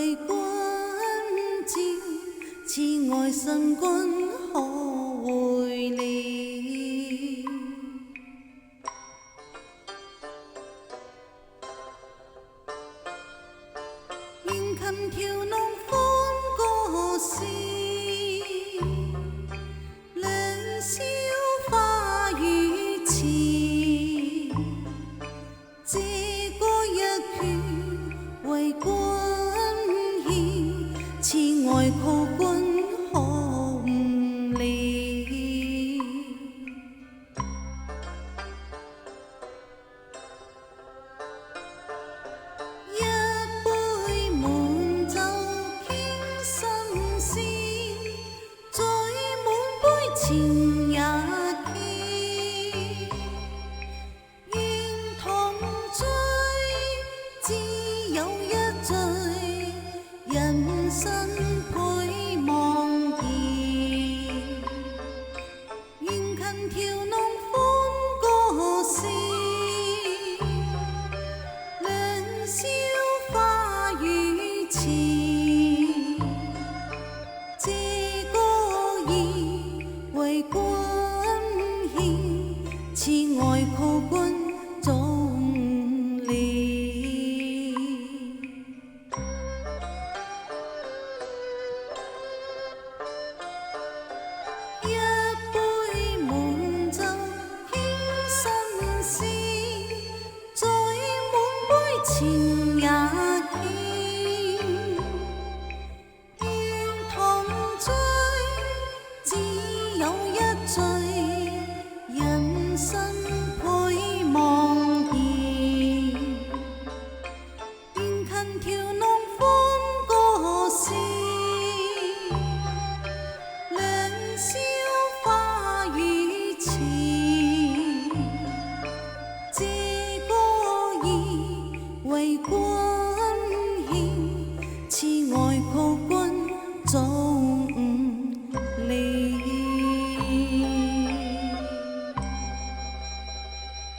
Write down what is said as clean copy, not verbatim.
為君照，慈愛神君可會了？願琴調弄歡歌聲，兩宵花雨前，這歌一闕為君獻，慈愛求君可悟了。一杯滿酒傾心事，再滿杯情也傾，願同醉，只有一醉，人生倍茫然。願琴調弄歡歌聲，兩宵花雨前，這歌已為君獻，慈愛求君總了。一杯滿酒傾心事，再滿杯情也傾，願同醉，只有一醉，人生倍茫然。願琴調弄歡歌聲，兩宵花雨前，這歌已為君獻，